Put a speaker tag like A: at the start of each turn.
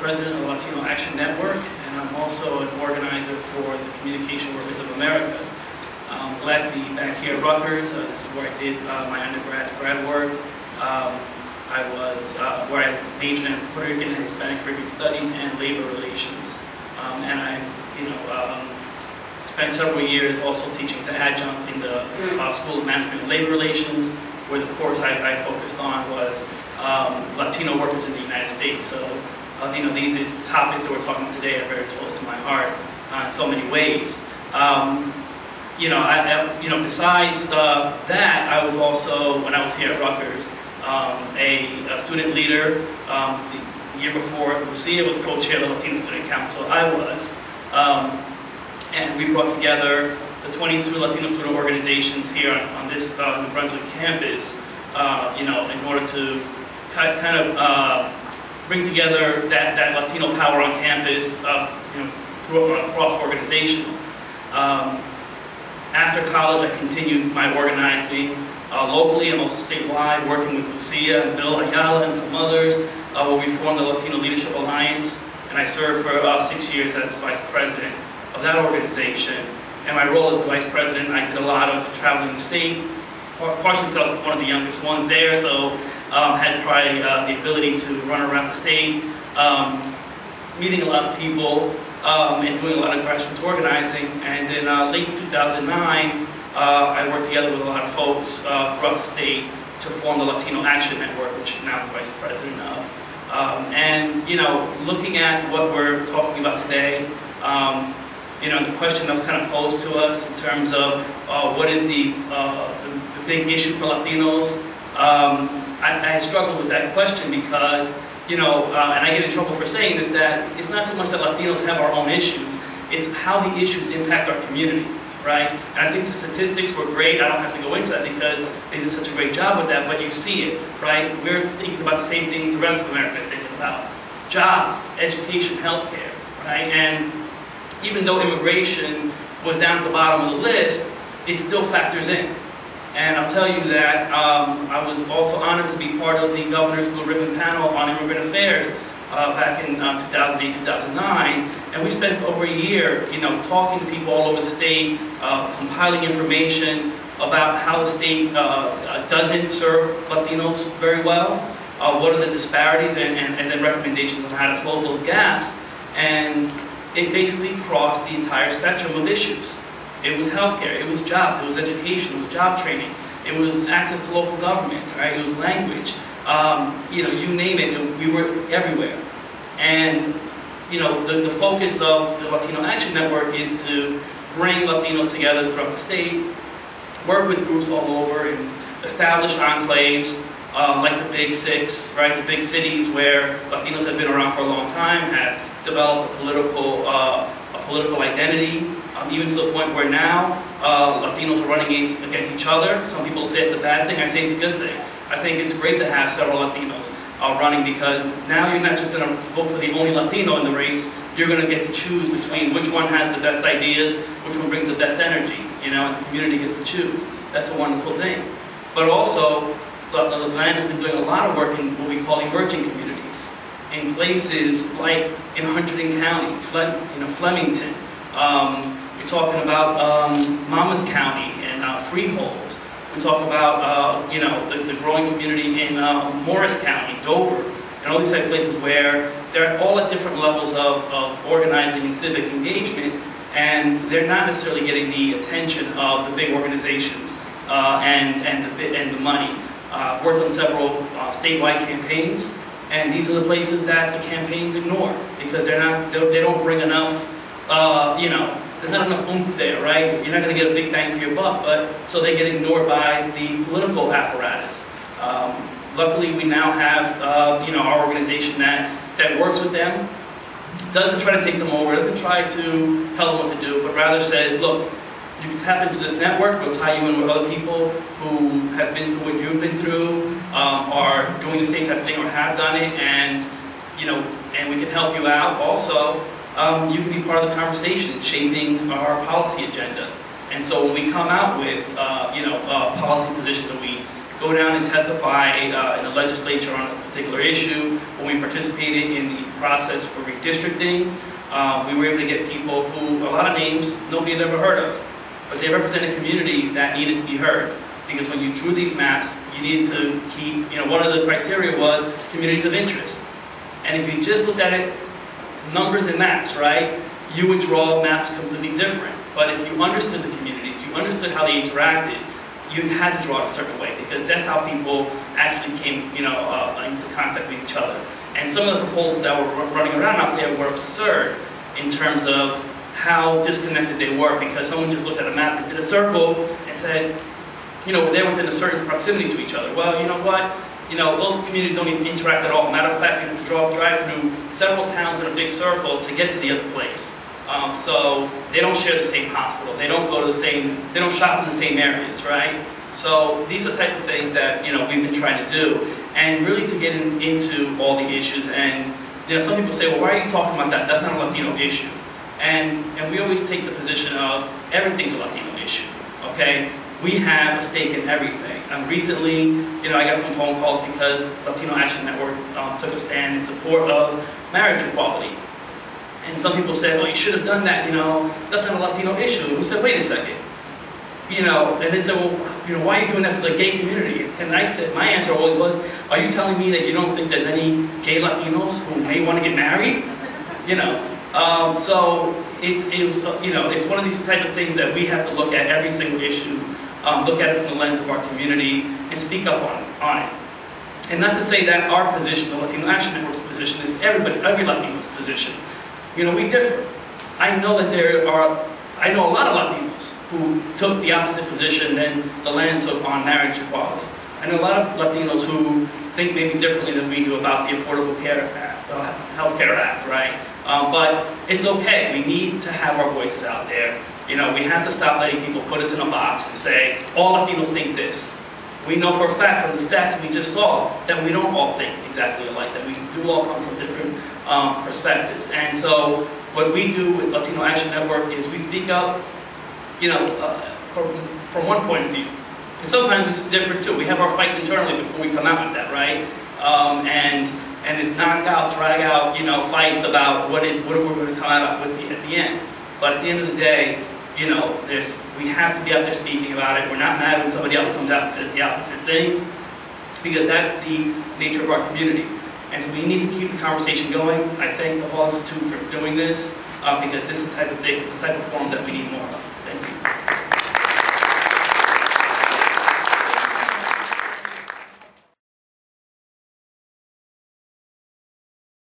A: President of the Latino Action Network, and I'm also an organizer for the Communication Workers of America. Glad to be back here at Rutgers. This is where I did my undergrad and grad work. Where I majored in Puerto Rican and Hispanic Caribbean Studies and Labor Relations. And I, spent several years also teaching as an adjunct in the School of Management and Labor Relations, where the course I focused on was Latino workers in the United States. So, these topics that we're talking about today are very close to my heart in so many ways. Besides that, I was also, when I was here at Rutgers, a student leader. The year before, Lucia was co-chair of the Latino Student Council. I was. And we brought together the 22 Latino student organizations here on this the Brunswick campus, in order to kind of bring together that Latino power on campus, cross-organizational. After college, I continued my organizing locally and also statewide, working with Lucia and Bill Ayala and some others, where we formed the Latino Leadership Alliance, and I served for 6 years as vice president of that organization. And my role as the vice president, I did a lot of traveling the state, partially because I was one of the youngest ones there, so had probably the ability to run around the state, meeting a lot of people, and doing a lot of grassroots organizing. And in late 2009, I worked together with a lot of folks throughout the state to form the Latino Action Network, which now I'm vice president of. Looking at what we're talking about today, the question that was kind of posed to us in terms of what is the big issue for Latinos, I struggle with that question because, and I get in trouble for saying this, that it's not so much that Latinos have our own issues, it's how the issues impact our community, right? And I think the statistics were great. I don't have to go into that because they did such a great job with that, but you see it, right? We're thinking about the same things the rest of America is thinking about. Jobs, education, healthcare, right? And even though immigration was down at the bottom of the list, it still factors in. And I'll tell you that I was also honored to be part of the Governor's Blue Ribbon Panel on Immigrant Affairs back in 2008, 2009. And we spent over a year, talking to people all over the state, compiling information about how the state doesn't serve Latinos very well, what are the disparities, and then recommendations on how to close those gaps. And it basically crossed the entire spectrum of issues. It was healthcare, it was jobs, it was education, it was job training, it was access to local government, right? It was language, you name it, we were everywhere. And the focus of the Latino Action Network is to bring Latinos together throughout the state, work with groups all over, and establish enclaves like the Big Six, right? The big cities where Latinos have been around for a long time, have developed a political identity, even to the point where now Latinos are running against each other. Some people say it's a bad thing, I say it's a good thing. I think it's great to have several Latinos running because now you're not just going to vote for the only Latino in the race, you're going to get to choose between which one has the best ideas, which one brings the best energy, and the community gets to choose. That's a wonderful thing. But also, the land has been doing a lot of work in what we call emerging communities, in places like in Hunterdon County, Flemington. We're talking about Monmouth County and Freehold. We talk about the growing community in Morris County, Dover, and all these type of places where they're all at different levels of organizing and civic engagement, and they're not necessarily getting the attention of the big organizations and the money. Worked on several statewide campaigns, and these are the places that the campaigns ignore because they don't bring enough, there's not enough oomph there, right? You're not going to get a big bang for your buck, but so they get ignored by the political apparatus. Luckily, we now have, our organization that works with them, doesn't try to take them over, doesn't try to tell them what to do, but rather says, look, you can tap into this network, we'll tie you in with other people who have been through what you've been through, are doing the same type of thing or have done it, and and we can help you out. Also, you can be part of the conversation, shaping our policy agenda. And so when we come out with policy positions and we go down and testify in the legislature on a particular issue. When we participated in the process for redistricting, we were able to get people who, a lot of names nobody had ever heard of, but they represented communities that needed to be heard. Because when you drew these maps, you needed to keep, one of the criteria was communities of interest. And if you just looked at it, numbers and maps, right, you would draw maps completely different. But if you understood the communities, you understood how they interacted, you had to draw it a certain way, because that's how people actually came, into contact with each other. And some of the proposals that were running around out there were absurd in terms of how disconnected they were, because someone just looked at a map and did a circle and said, they're within a certain proximity to each other. Well, you know what? Those communities don't even interact at all. Matter of fact, you have to drive through several towns in a big circle to get to the other place. So they don't share the same hospital. They don't go to the same, they don't shop in the same areas, right? So these are the type of things that, we've been trying to do. And really to get into all the issues. And, some people say, well, why are you talking about that? That's not a Latino issue. And we always take the position of everything's a Latino issue, okay? We have a stake in everything. Recently, I got some phone calls because Latino Action Network took a stand in support of marriage equality. And some people said, well, you should have done that, that's not a Latino issue. And we said, wait a second. And they said, well, why are you doing that for the gay community? And I said, my answer always was, are you telling me that you don't think there's any gay Latinos who may want to get married? So it's one of these type of things that we have to look at every single issue, look at it from the lens of our community, and speak up on it. And not to say that our position, the Latino Action Network's position, is every Latino's position. We differ. I know a lot of Latinos who took the opposite position than the land took on marriage equality. I know a lot of Latinos who think maybe differently than we do about the Affordable Care Act, Health Care Act, right? But it's okay. We need to have our voices out there. We have to stop letting people put us in a box and say, all Latinos think this. We know for a fact from the stats we just saw that we don't all think exactly alike, that we do all come from different perspectives. And so what we do with Latino Action Network is we speak up, from one point of view. And sometimes it's different too. We have our fights internally before we come out with that, right? And it's knockout, drag out, fights about what are we going to come out with at the end. But at the end of the day, we have to be out there speaking about it. We're not mad when somebody else comes out and says the opposite thing, because that's the nature of our community. And so we need to keep the conversation going. I thank the Hall Institute for doing this, because this is the type of forum that we need more of. Thank you.